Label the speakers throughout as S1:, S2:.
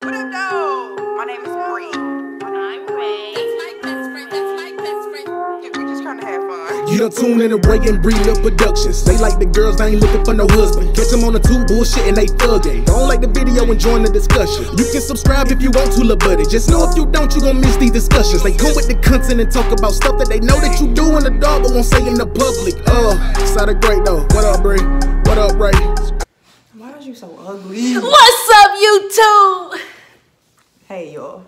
S1: What up, though? My name is Brie.
S2: I'm Ray.
S3: That's my best friend. That's my best friend.
S1: Yeah, we just trying to have fun.
S4: You done tune in to Ray and Brie Lil Productions. They like the girls, they ain't looking for no husband. Catch them on the tube, bullshit, and they thuggin'. Don't like the video and join the discussion. You can subscribe if you want to, lil' buddy. Just know if you don't, you gon' miss these discussions. They go with the content and talk about stuff that they know that you do in the dark, but won't say in the public. Sounded great though. What up, Brie? What up, Ray?
S1: Why are you so ugly?
S2: What's up, YouTube?
S1: Hey, y'all.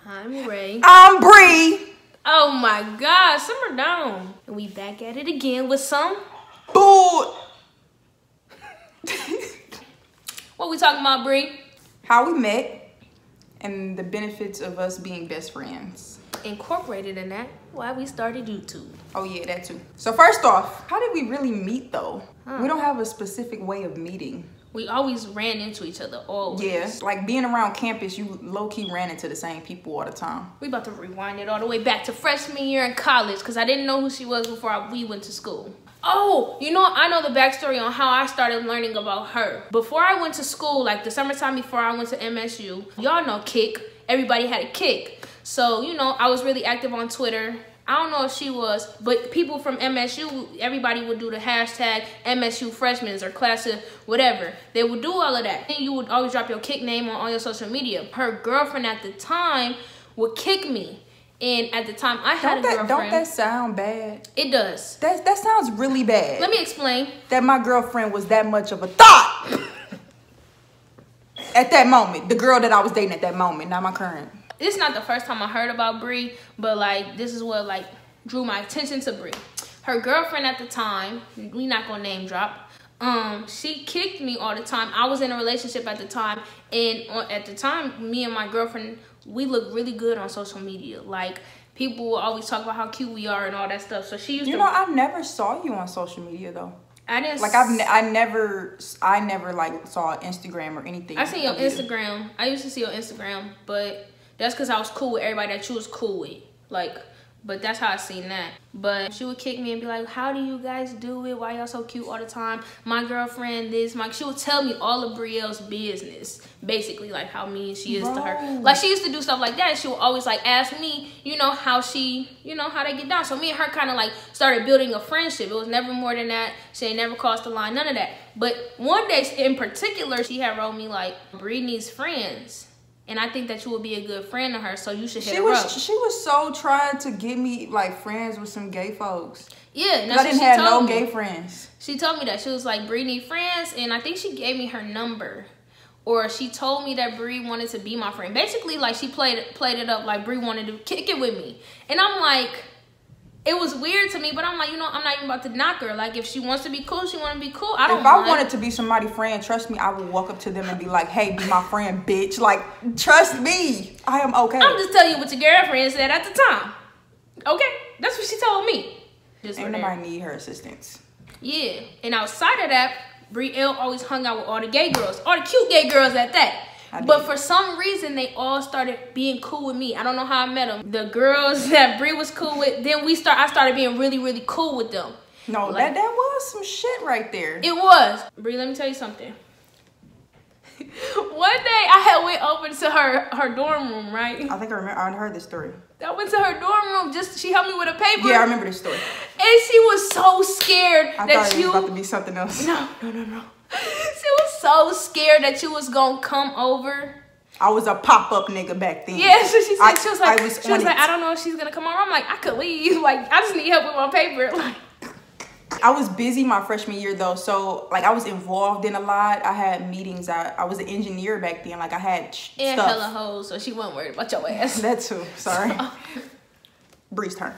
S2: I'm Ray.
S1: I'm Brie.
S2: Oh my God, summer down. And we back at it again with some.
S1: Boo.
S2: What we talking about, Brie?
S1: How we met and the benefits of us being best friends.
S2: Incorporated in that, why we started YouTube.
S1: Oh yeah, that too. So first off, how did we really meet though? We don't have a specific way of meeting.
S2: We always ran into each other, always.
S1: Yeah, like being around campus, you low-key ran into the same people all the time.
S2: We about to rewind it all the way back to freshman year in college because I didn't know who she was before we went to school. Oh, you know, I know the backstory on how I started learning about her. Before I went to school, like the summertime before I went to MSU, y'all know Kick. Everybody had a Kick. So, you know, I was really active on Twitter. I don't know if she was, but people from MSU, everybody would do the hashtag MSU freshmen or class of whatever. They would do all of that. And you would always drop your Kick name on all your social media. Her girlfriend at the time would kick me. And at the time, I had a girlfriend.
S1: Don't that sound bad?
S2: It does.
S1: That sounds really bad.
S2: Let me explain.
S1: That my girlfriend was that much of a thought. At that moment. The girl that I was dating at that moment, not my current.
S2: It's not the first time I heard about Brie, but like this is what like drew my attention to Brie. Her girlfriend at the time, we not gonna name drop, she kicked me all the time. I was in a relationship at the time, and at the time, me and my girlfriend, we looked really good on social media. Like people will always talk about how cute we are and all that stuff. So she used to.
S1: You know, I never saw you on social media though.
S2: I didn't.
S1: Like I never like saw Instagram or anything.
S2: I see your Instagram. I used to see your Instagram, but that's because I was cool with everybody that you was cool with. Like, but that's how I seen that. But she would kick me and be like, how do you guys do it? Why y'all so cute all the time? My girlfriend, this, she would tell me all of Brielle's business. Basically, like how mean she is to her. Like, she used to do stuff like that. And she would always like ask me, you know, how she, you know, how they get down. So me and her kind of like started building a friendship. It was never more than that. She ain't never crossed the line, none of that. But one day in particular, she had wrote me like, Brie needs friends. And I think that you would be a good friend to her, so you should hit her up.
S1: She was so trying to get me like friends with some gay folks.
S2: Yeah,
S1: I didn't have no gay friends.
S2: She told me that. She was like, Brie need friends, and I think she gave me her number. Or she told me that Brie wanted to be my friend. Basically, like she played it up like Brie wanted to kick it with me. And I'm like, it was weird to me, but I'm like, you know, I'm not even about to knock her. Like, if she wants to be cool, she want to be cool. I don't mind.
S1: If I wanted to be somebody's friend, trust me, I would walk up to them and be like, hey, be my friend, bitch. Like, trust me. I am okay.
S2: I'm just telling you what your girlfriend said at the time. Okay? That's what she told me.
S1: Ain't nobody need her assistance.
S2: Yeah. And outside of that, Brielle always hung out with all the gay girls. All the cute gay girls at that. But for some reason, they all started being cool with me. I don't know how I met them. The girls that Brie was cool with, then I started being really, really cool with them.
S1: No, like, that was some shit right there.
S2: It was. Brie, let me tell you something. One day, I had went over to her dorm room, right?
S1: I think I heard this story.
S2: I went to her dorm room, she helped me with a paper.
S1: Yeah, I remember this story.
S2: And she was so scared
S1: I thought it was about to be something else.
S2: No. She was so scared that you was gonna come over.
S1: I was a pop-up nigga back then.
S2: Yeah, so she said, she was like, I don't know if she's gonna come over. I'm like, I could leave. Like, I just need help with my paper. Like,
S1: I was busy my freshman year though, so like I was involved in a lot. I had meetings. I was an engineer back then. Like I had
S2: and
S1: stuff.
S2: hella hoes, so she wasn't worried about your ass.
S1: That too. Sorry. Bree's turn.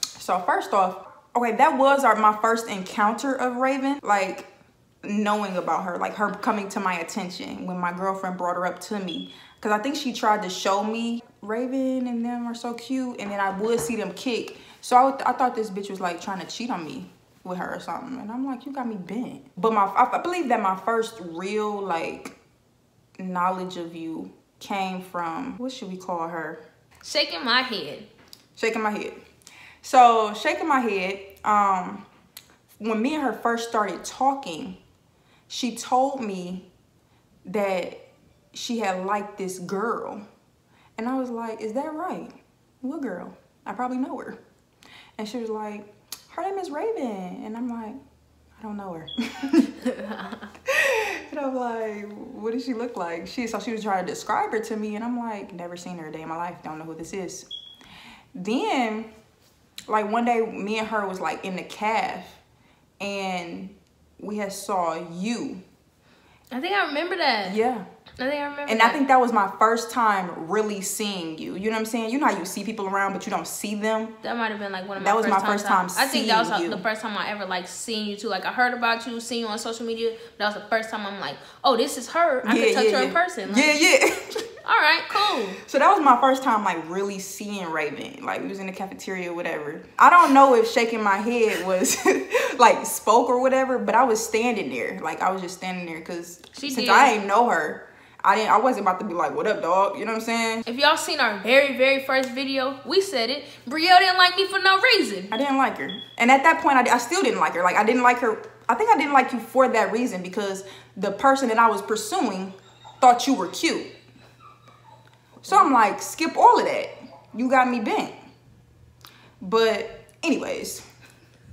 S1: So first off, okay, that was my first encounter of Raven. Like knowing about her, like her coming to my attention when my girlfriend brought her up to me. Cause I think she tried to show me Raven and them are so cute, and then I would see them kick. So I thought this bitch was like trying to cheat on me with her or something, and I'm like, you got me bent. But I believe that my first real like knowledge of you came from, what should we call her?
S2: Shaking my head.
S1: Shaking my head. So shaking my head, when me and her first started talking, she told me that she had liked this girl. And I was like, is that right? What girl? I probably know her. And she was like, her name is Raven. And I'm like, I don't know her. And I'm like, what does she look like? So she was trying to describe her to me. And I'm like, never seen her a day in my life. Don't know who this is. Then, like one day, me and her was like in the calf. And we had saw you.
S2: I think I remember that.
S1: Yeah.
S2: I think I remember
S1: and
S2: that.
S1: I think that was my first time really seeing you. You know what I'm saying? You know how you see people around, but you don't see them?
S2: That might have been like one of my
S1: That was my first time
S2: I think that was
S1: seeing you.
S2: the first time I ever like seen you too. Like I heard about you, seen you on social media. That was the first time I'm like, oh, this is her. I could touch her in person. Like,
S1: yeah.
S2: All right, cool.
S1: So that was my first time like really seeing Raven. Like we was in the cafeteria or whatever. I don't know if shaking my head was like spoke or whatever, but I was standing there. Like I was just standing there because since I ain't know her, I wasn't about to be like, what up, dog? You know what I'm saying?
S2: If y'all seen our very, very first video, we said it. Brielle didn't like me for no reason.
S1: I didn't like her. And at that point, I still didn't like her. Like, I didn't like her. I think I didn't like you for that reason because the person that I was pursuing thought you were cute. So I'm like, skip all of that. You got me bent. But anyways,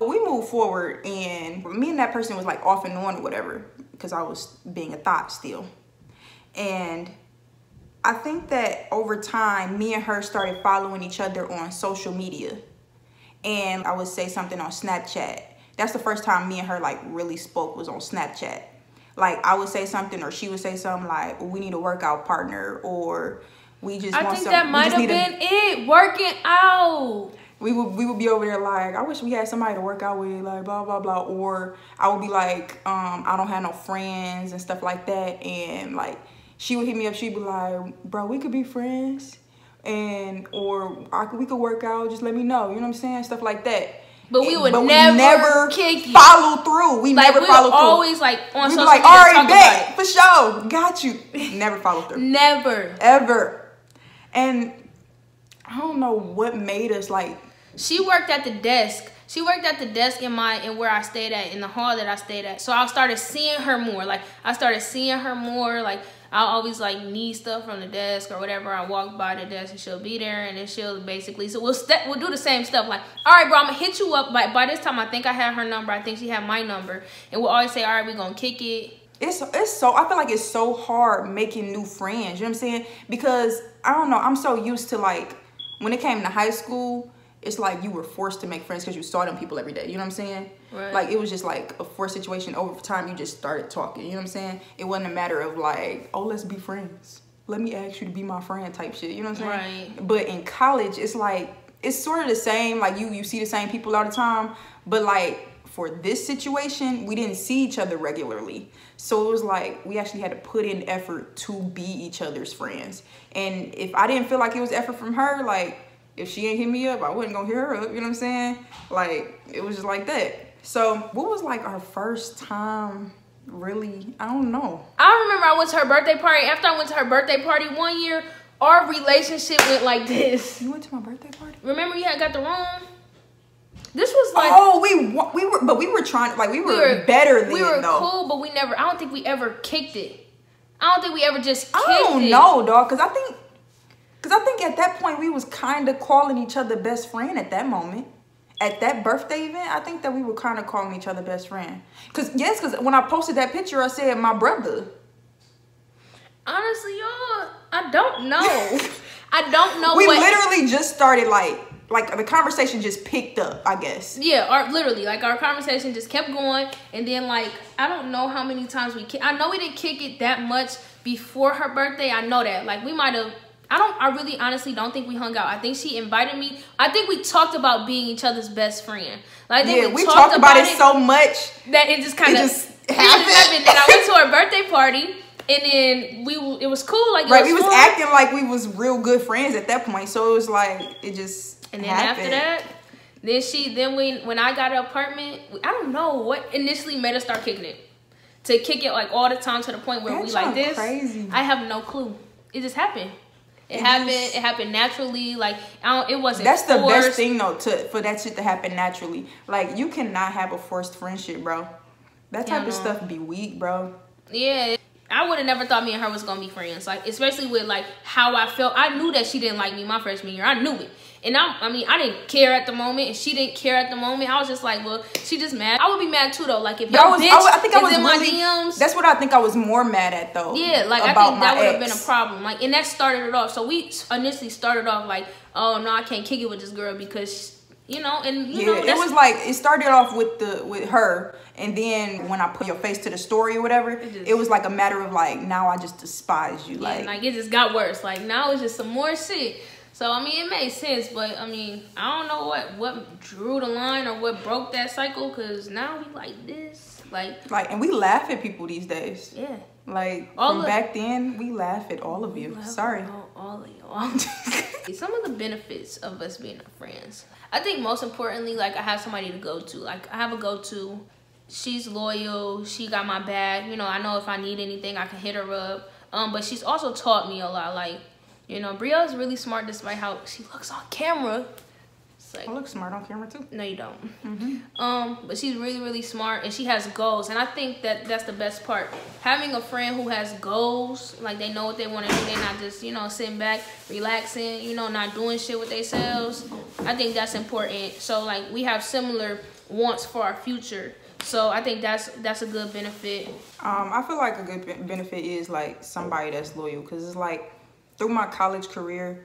S1: we moved forward and me and that person was like off and on or whatever because I was being a thought still. And I think that over time, me and her started following each other on social media. And I would say something on Snapchat. That's the first time me and her like really spoke was on Snapchat. Like I would say something or she would say something like, we need a workout partner or we just want
S2: I think that might have been it, working out.
S1: We would be over there like, I wish we had somebody to work out with, like blah, blah, blah. Or I would be like, I don't have no friends and stuff like that. And like, she would hit me up, she'd be like, bro, we could be friends. Or we could work out, just let me know. You know what I'm saying? Stuff like that.
S2: But we would never kick you.
S1: Follow through. We never follow through.
S2: Always like on social
S1: like,
S2: media
S1: all right,
S2: talk
S1: bet,
S2: about it.
S1: for sure, got you. Never follow through.
S2: Never.
S1: Ever. And I don't know what made us like.
S2: She worked at the desk. She worked at the desk in where I stayed at, in the hall that I stayed at. So I started seeing her more. Like I started seeing her more. Like I always like need stuff from the desk or whatever. I walk by the desk and she'll be there, and then she'll basically, so we'll do the same stuff. Like, all right, bro, I'm gonna hit you up. By this time, I think I had her number. I think she had my number, and we'll always say, all right, we're gonna kick it.
S1: It's so, I feel like it's so hard making new friends. You know what I'm saying? Because I don't know, I'm so used to like when it came to high school. It's like you were forced to make friends because you saw them people every day. You know what I'm saying? Right. Like it was just like a forced situation. Over time, you just started talking. You know what I'm saying? It wasn't a matter of like, oh, let's be friends. Let me ask you to be my friend type shit. You know what I'm saying? Right. But in college, it's like, it's sort of the same. Like you see the same people all the time. But like for this situation, we didn't see each other regularly. So it was like we actually had to put in effort to be each other's friends. And if I didn't feel like it was effort from her, like, if she ain't hit me up, I wasn't gonna hit her up, you know what I'm saying? Like, it was just like that. So, what was like our first time, really? I don't know.
S2: I remember I went to her birthday party. After I went to her birthday party one year, our relationship went like this.
S1: You went to my birthday party?
S2: Remember you had got the room? This was like...
S1: Oh, we were trying, like, we were better than,
S2: we were
S1: though.
S2: cool, but I don't think we ever kicked it. I don't think we ever just kicked it.
S1: I don't know, dog, because I think at that point we was kind of calling each other best friend at that moment. At that birthday event, I think that we were kind of calling each other best friend. Because when I posted that picture, I said my brother.
S2: Honestly, y'all, I don't know. I don't know.
S1: We literally just started like the conversation just picked up, I guess.
S2: Yeah, literally, our conversation just kept going. And then like, I don't know how many times I know we didn't kick it that much before her birthday. I know that. Like we might have... I really honestly don't think we hung out. I think she invited me. I think we talked about being each other's best friend. Like, I think we talked about it
S1: so much
S2: that it just kind of happened. Then I went to her birthday party, and then it was cool. Like,
S1: we was acting like we was real good friends at that point. So it was like it just
S2: and then
S1: happened.
S2: After that, when I got an apartment, I don't know what initially made us start kicking it. To kick it like all the time to the point where we like this.
S1: Crazy.
S2: I have no clue. It just happened. It happened naturally. Like it wasn't.
S1: That's the best thing though, for that shit to happen naturally. Like you cannot have a forced friendship, bro. That type of stuff be weak, bro.
S2: Yeah. I would have never thought me and her was gonna be friends. Like, especially with like how I felt. I knew that she didn't like me my freshman year. I knew it. And I mean, I didn't care at the moment, and she didn't care at the moment. I was just like, well, she just mad. I would be mad too, though. Like, if your bitch
S1: I think I was
S2: is in my
S1: really,
S2: DMs.
S1: that's what I think I was more mad at, though.
S2: Yeah, like, I think that would have been a problem. Like, and that started it off. So we initially started off like, oh, no, I can't kick it with this girl because, you know, and, you know.
S1: It was like, it started off with her. And then when I put your face to the story or whatever, it was like a matter of like, now I just despise you.
S2: Yeah, like it just got worse. Like, now it's just some more shit. So, I mean, it made sense, but, I mean, I don't know what drew the line or what broke that cycle, because now we like this. Like,
S1: and we laugh at people these days.
S2: Yeah.
S1: Like, from back then, we laugh at all of you. Sorry.
S2: All of y'all. Some of the benefits of us being friends. I think most importantly, like, I have somebody to go to. Like, I have a go-to. She's loyal. She got my back. You know, I know if I need anything, I can hit her up. But she's also taught me a lot, like, you know, Brie is really smart despite how she looks on camera. It's like,
S1: I look smart on camera too.
S2: No, you don't. But she's really, really smart, and she has goals. And I think that's the best part. Having a friend who has goals, like they know what they want to do. They're not just, you know, sitting back, relaxing, you know, not doing shit with themselves. I think that's important. So, like, we have similar wants for our future. So I think that's a good benefit.
S1: I feel like a good benefit is like somebody that's loyal, because it's like, through my college career,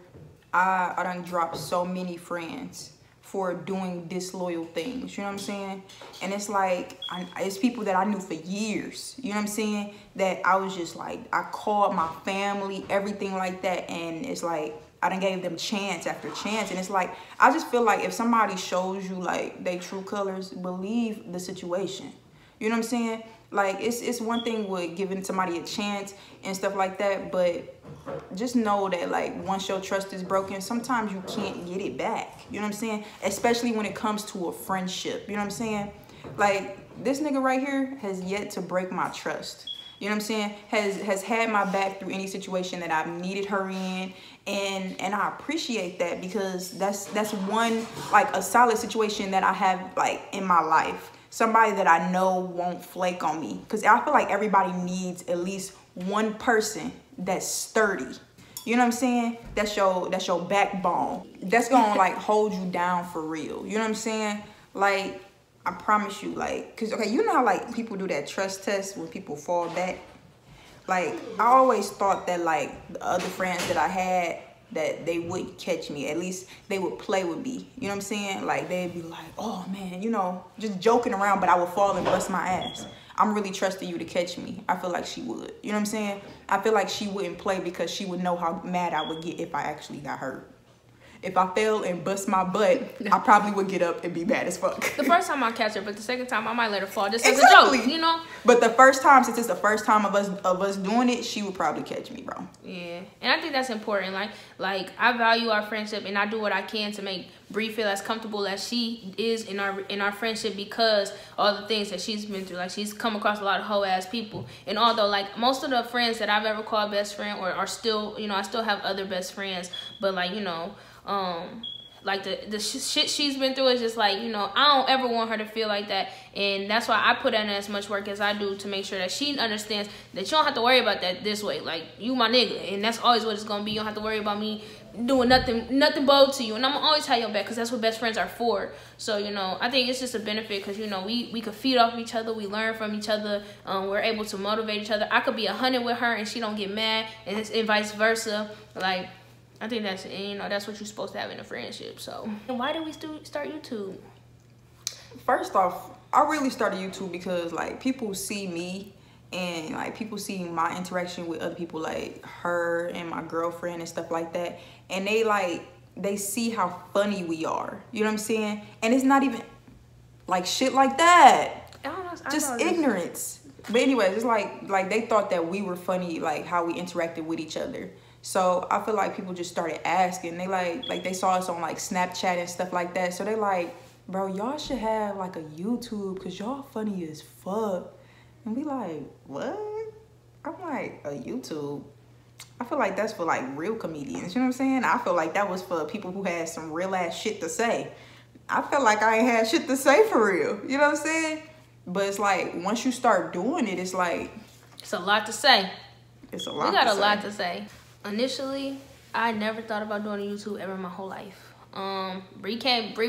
S1: I done dropped so many friends for doing disloyal things, you know what I'm saying? And it's like, it's people that I knew for years, you know what I'm saying? That I was just like, I called my family, everything like that, and it's like, I done gave them chance after chance. And it's like, I just feel like if somebody shows you like they true colors, believe the situation. You know what I'm saying? Like, it's one thing with giving somebody a chance and stuff like that, but just know that, like, once your trust is broken, sometimes you can't get it back. You know what I'm saying? Especially when it comes to a friendship. You know what I'm saying? Like, this nigga right here has yet to break my trust. You know what I'm saying? Has had my back through any situation that I've needed her in. And I appreciate that, because that's one, like, a solid situation that I have, like, in my life. Somebody that I know won't flake on me. Because I feel like everybody needs at least one person that's sturdy. You know what I'm saying? That's your backbone. That's gonna like hold you down for real. You know what I'm saying? Like, I promise you, like, cause okay, you know how like people do that trust test when people fall back? Like, I always thought that like the other friends that I had, that they would catch me. At least they would play with me. You know what I'm saying? Like, they'd be like, oh man, you know, just joking around, but I would fall and bust my ass. I'm really trusting you to catch me. I feel like she would. You know what I'm saying? I feel like she wouldn't play because she would know how mad I would get if I actually got hurt. If I fell and bust my butt, I probably would get up and be mad as fuck.
S2: The first time I'll catch her, but the second time I might let her fall just as a joke, you know?
S1: But the first time, since it's the first time of us doing it, she would probably catch me, bro.
S2: Yeah. And I think that's important. Like I value our friendship, and I do what I can to make Brie feel as comfortable as she is in our friendship, because all the things that she's been through. Like, she's come across a lot of hoe ass people. And although like most of the friends that I've ever called best friend or are still, you know, I still have other best friends, but like, you know, like the shit she's been through is just like, you know, I don't ever want her to feel like that. And that's why I put in as much work as I do to make sure that she understands that you don't have to worry about that this way. Like, you my nigga, and that's always what it's gonna be. You don't have to worry about me doing nothing bold to you, and I'm gonna always have your back, because that's what best friends are for. So, you know, I think it's just a benefit, because, you know, we could feed off each other, we learn from each other, we're able to motivate each other. I could be 100 with her and she don't get mad, and vice versa. Like, I think that's, you know, that's what you're supposed to have in a friendship. So, and why did we start YouTube?
S1: First off, I really started YouTube because like people see me, and like people see my interaction with other people, like her and my girlfriend and stuff like that, and they see how funny we are. You know what I'm saying? And it's not even like shit like that. Just ignorance. But anyways, it's like they thought that we were funny, like how we interacted with each other. So I feel like people just started asking. They like they saw us on like Snapchat and stuff like that. So they like, bro, y'all should have like a YouTube, because y'all funny as fuck. And we like, what? I'm like, a YouTube? I feel like that's for like real comedians. You know what I'm saying? I feel like that was for people who had some real ass shit to say. I feel like I ain't had shit to say for real. You know what I'm saying? But it's like, once you start doing it, it's like,
S2: It's a lot to say.
S1: It's a lot.
S2: We got a lot to say. Initially, I never thought about doing YouTube ever in my whole life. Brie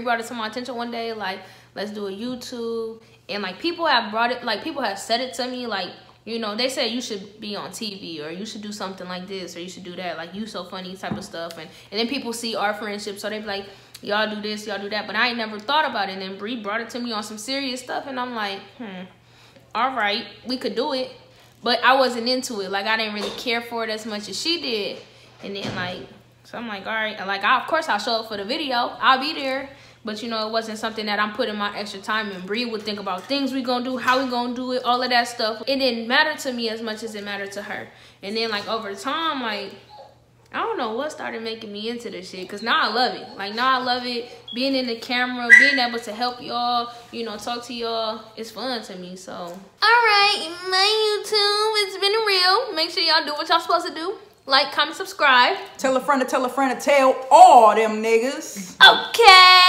S2: brought it to my attention one day, like, let's do a YouTube. And like people have brought it, like people have said it to me, like, you know, they said you should be on TV or you should do something like this or you should do that, like you so funny type of stuff. And then people see our friendship, so they be like, y'all do this, y'all do that. But I ain't never thought about it. And then Brie brought it to me on some serious stuff, and I'm like, all right, we could do it. But I wasn't into it. Like I didn't really care for it as much as she did. And then like, so I'm like, all right, like of course I'll show up for the video, I'll be there. But you know, it wasn't something that I'm putting my extra time in. Brie would think about things we gonna do, how we gonna do it, all of that stuff. It didn't matter to me as much as it mattered to her. And then like over time, like, I don't know what started making me into this shit. Cause now I love it. Like now I love it. Being in the camera, being able to help y'all, you know, talk to y'all. It's fun to me, so. All right, my YouTube, it's been real. Make sure y'all do what y'all supposed to do. Like, comment, subscribe.
S1: Tell a friend to tell a friend to tell all them niggas.
S2: Okay.